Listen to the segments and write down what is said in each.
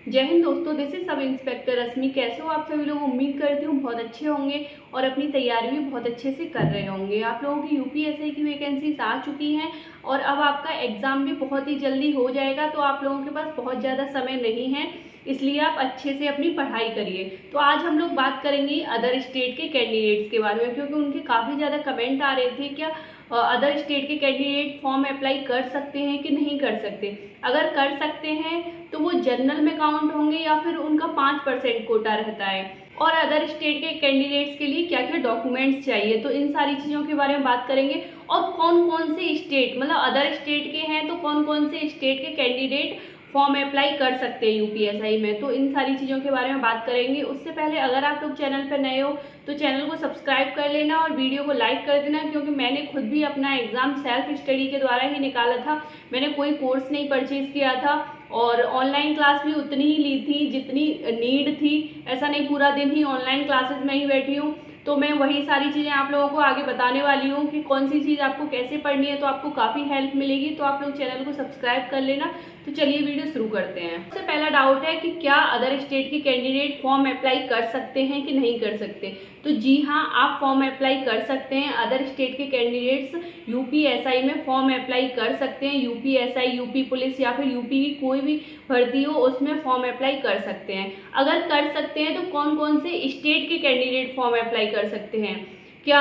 जय हिंद दोस्तों, this is sub inspector रश्मि। कैसे हो आप सभी लोग? उम्मीद करती हूँ बहुत अच्छे होंगे और अपनी तैयारी भी बहुत अच्छे से कर रहे होंगे। आप लोगों की यूपीएससी की वैकेंसीज आ चुकी हैं और अब आपका एग्ज़ाम भी बहुत ही जल्दी हो जाएगा, तो आप लोगों के पास बहुत ज़्यादा समय नहीं है, इसलिए आप अच्छे से अपनी पढ़ाई करिए। तो आज हम लोग बात करेंगे अदर स्टेट के कैंडिडेट्स के बारे में, क्योंकि उनके काफ़ी ज़्यादा कमेंट आ रहे थे क्या अदर स्टेट के कैंडिडेट फॉर्म अप्लाई कर सकते हैं कि नहीं कर सकते। अगर कर सकते हैं तो वो जनरल में काउंट होंगे या फिर उनका 5% कोटा रहता है, और अदर स्टेट के कैंडिडेट्स के लिए क्या क्या डॉक्यूमेंट्स चाहिए, तो इन सारी चीज़ों के बारे में बात करेंगे। और कौन कौन से स्टेट, मतलब अदर स्टेट के हैं तो कौन कौन से स्टेट के कैंडिडेट फॉर्म अप्लाई कर सकते हैं यूपीएसआई में, तो इन सारी चीज़ों के बारे में बात करेंगे। उससे पहले अगर आप लोग चैनल पर नए हो तो चैनल को सब्सक्राइब कर लेना और वीडियो को लाइक कर देना, क्योंकि मैंने खुद भी अपना एग्ज़ाम सेल्फ स्टडी के द्वारा ही निकाला था। मैंने कोई कोर्स नहीं परचेज़ किया था और ऑनलाइन क्लास भी उतनी ही ली थी जितनी नीड थी। ऐसा नहीं पूरा दिन ही ऑनलाइन क्लासेस में ही बैठी हूँ, तो मैं वही सारी चीज़ें आप लोगों को आगे बताने वाली हूँ कि कौन सी चीज़ आपको कैसे पढ़नी है, तो आपको काफ़ी हेल्प मिलेगी। तो आप लोग चैनल को सब्सक्राइब कर लेना। तो चलिए वीडियो शुरू करते हैं। सबसे पहला डाउट है कि क्या अदर स्टेट के कैंडिडेट फॉर्म अप्लाई कर सकते हैं कि नहीं कर सकते। तो जी हाँ, आप फॉर्म अप्लाई कर सकते हैं। अदर स्टेट के कैंडिडेट्स यूपीएसआई में फॉर्म अप्लाई कर सकते हैं। यूपीएसआई, यूपी पुलिस या फिर यूपी की कोई भी भर्ती हो उसमें फॉर्म अप्लाई कर सकते हैं। अगर कर सकते हैं तो कौन कौन से स्टेट के कैंडिडेट फॉर्म अप्लाई कर सकते हैं। क्या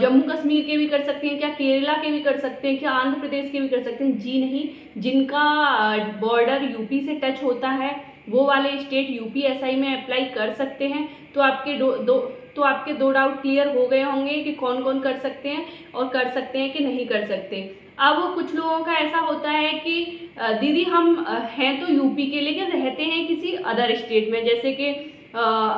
जम्मू कश्मीर के भी कर सकते हैं, क्या केरला के भी कर सकते हैं, क्या आंध्र प्रदेश के भी कर सकते हैं? जी नहीं, जिनका बॉर्डर यूपी से टच होता है वो वाले स्टेट यूपीएसआई में अप्लाई कर सकते हैं। तो आपके दो डाउट क्लियर हो गए होंगे कि कौन कौन कर सकते हैं और कर सकते हैं कि नहीं कर सकते। अब कुछ लोगों का ऐसा होता है कि दीदी हम हैं तो यूपी के लेकिन रहते हैं किसी अदर स्टेट में, जैसे कि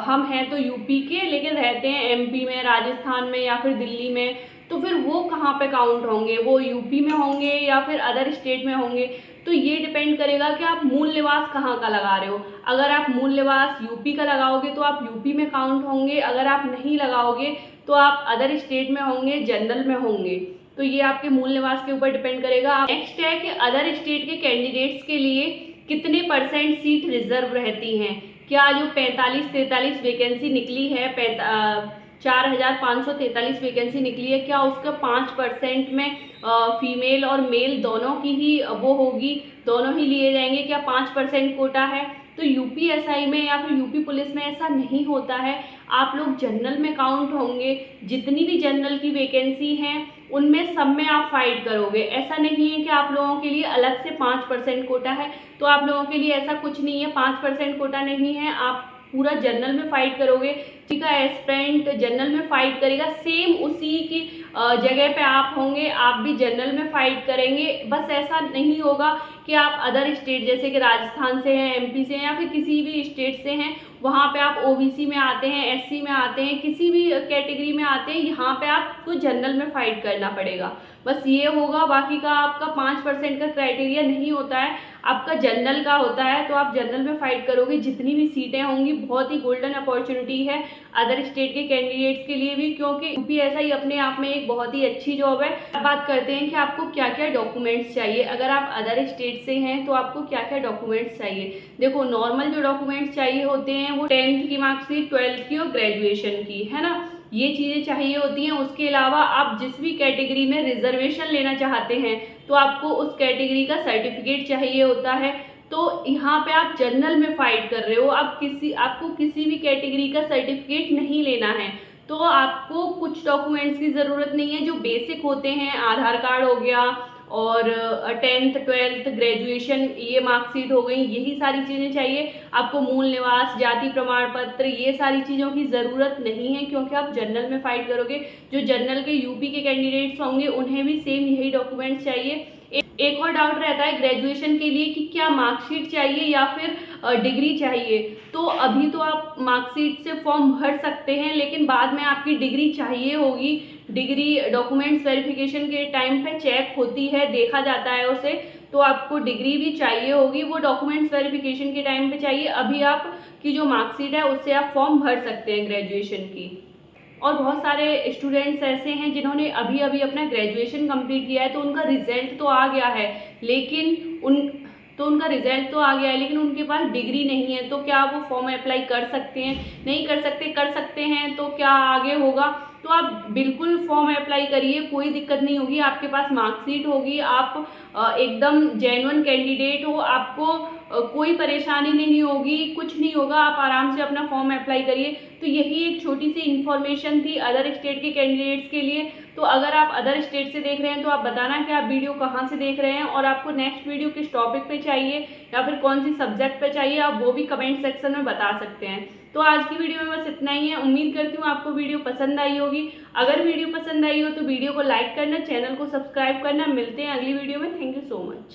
हम हैं तो यूपी के लेकिन रहते हैं एमपी में, राजस्थान में या फिर दिल्ली में, तो फिर वो कहाँ पे काउंट होंगे? वो यूपी में होंगे या फिर अदर स्टेट में होंगे? तो ये डिपेंड करेगा कि आप मूल निवास कहाँ का लगा रहे हो। अगर आप मूल निवास यूपी का लगाओगे तो आप यूपी में काउंट होंगे, अगर आप नहीं लगाओगे तो आप अदर स्टेट में होंगे, जनरल में होंगे। तो ये आपके मूल निवास के ऊपर डिपेंड करेगा। नेक्स्ट है कि अदर स्टेट के कैंडिडेट्स के लिए कितने % सीट रिजर्व रहती हैं। क्या जो 45-43 वैकेंसी निकली है, 4,543 वैकेंसी निकली है, क्या उसका 5% में फीमेल और मेल दोनों की ही वो होगी, दोनों ही लिए जाएंगे? क्या 5% कोटा है? तो यूपीएसआई में या फिर यूपी पुलिस में ऐसा नहीं होता है। आप लोग जनरल में काउंट होंगे। जितनी भी जनरल की वैकेंसी हैं उनमें सब में आप फाइट करोगे। ऐसा नहीं है कि आप लोगों के लिए अलग से 5% कोटा है, तो आप लोगों के लिए ऐसा कुछ नहीं है। 5% कोटा नहीं है, आप पूरा जनरल में फाइट करोगे। ठीक है, एस्पिरेंट जनरल में फाइट करेगा, सेम उसी की जगह पे आप होंगे, आप भी जनरल में फाइट करेंगे। बस ऐसा नहीं होगा कि आप अदर स्टेट जैसे कि राजस्थान से हैं, एमपी से हैं या फिर किसी भी स्टेट से हैं, वहाँ पे आप ओबीसी में आते हैं, एससी में आते हैं, किसी भी कैटेगरी में आते हैं, यहाँ पे आपको जनरल में फाइट करना पड़ेगा। बस ये होगा, बाकी का आपका 5% का क्राइटेरिया नहीं होता है, आपका जनरल का होता है। तो आप जनरल में फाइट करोगे। जितनी भी सीटें होंगी बहुत ही गोल्डन अपॉर्चुनिटी है अदर स्टेट के कैंडिडेट्स के लिए भी, क्योंकि यूपीएसआई अपने आप में एक बहुत ही अच्छी जॉब है। अब बात करते हैं कि आपको क्या क्या डॉक्यूमेंट्स चाहिए। अगर आप अदर स्टेट से हैं तो आपको क्या क्या डॉक्यूमेंट्स चाहिए। देखो, नॉर्मल जो डॉक्यूमेंट्स चाहिए होते हैं वो 10th की मार्कशीट, 12th की और ग्रेजुएशन की, है ना, ये चीज़ें चाहिए होती हैं। उसके अलावा आप जिस भी कैटेगरी में रिजर्वेशन लेना चाहते हैं तो आपको उस कैटेगरी का सर्टिफिकेट चाहिए होता है। तो यहाँ पे आप जनरल में फाइट कर रहे हो, आपको किसी भी कैटेगरी का सर्टिफिकेट नहीं लेना है, तो आपको कुछ डॉक्यूमेंट्स की ज़रूरत नहीं है जो बेसिक होते हैं। आधार कार्ड हो गया और 10th 12th ग्रेजुएशन ये मार्कशीट हो गई, यही सारी चीज़ें चाहिए। आपको मूल निवास, जाति प्रमाण पत्र, ये सारी चीज़ों की ज़रूरत नहीं है, क्योंकि आप जनरल में फाइट करोगे। जो जनरल के यूपी के कैंडिडेट्स होंगे उन्हें भी सेम यही डॉक्यूमेंट्स चाहिए। एक और डाउट रहता है ग्रेजुएशन के लिए कि क्या मार्कशीट चाहिए या फिर डिग्री चाहिए। तो अभी तो आप मार्कशीट से फॉर्म भर सकते हैं, लेकिन बाद में आपकी डिग्री चाहिए होगी। डिग्री डॉक्यूमेंट्स वेरिफिकेशन के टाइम पे चेक होती है, देखा जाता है उसे, तो आपको डिग्री भी चाहिए होगी, वो डॉक्यूमेंट्स वेरिफिकेशन के टाइम पे चाहिए। अभी आप की जो मार्कशीट है उससे आप फॉर्म भर सकते हैं ग्रेजुएशन की। और बहुत सारे स्टूडेंट्स ऐसे हैं जिन्होंने अभी अभी अपना ग्रेजुएशन कंप्लीट किया है, तो उनका रिजल्ट तो आ गया है, लेकिन तो उनका रिजल्ट तो आ गया है लेकिन उनके पास डिग्री नहीं है, तो क्या वो फॉर्म अप्लाई कर सकते हैं? नहीं कर सकते, कर सकते हैं तो क्या आगे होगा? तो आप बिल्कुल फॉर्म अप्लाई करिए, कोई दिक्कत नहीं होगी, आपके पास मार्कशीट होगी, आप एकदम जेन्युइन कैंडिडेट हो, आपको कोई परेशानी नहीं होगी, कुछ नहीं होगा, आप आराम से अपना फॉर्म अप्लाई करिए। तो यही एक छोटी सी इन्फॉर्मेशन थी अदर स्टेट के कैंडिडेट्स के लिए। तो अगर आप अदर स्टेट से देख रहे हैं तो आप बताना कि आप वीडियो कहाँ से देख रहे हैं और आपको नेक्स्ट वीडियो किस टॉपिक पे चाहिए या फिर कौन सी सब्जेक्ट पे चाहिए, आप वो भी कमेंट सेक्शन में बता सकते हैं। तो आज की वीडियो में बस इतना ही है। उम्मीद करती हूँ आपको वीडियो पसंद आई होगी। अगर वीडियो पसंद आई हो तो वीडियो को लाइक करना, चैनल को सब्सक्राइब करना। मिलते हैं अगली वीडियो में। Thank you so much.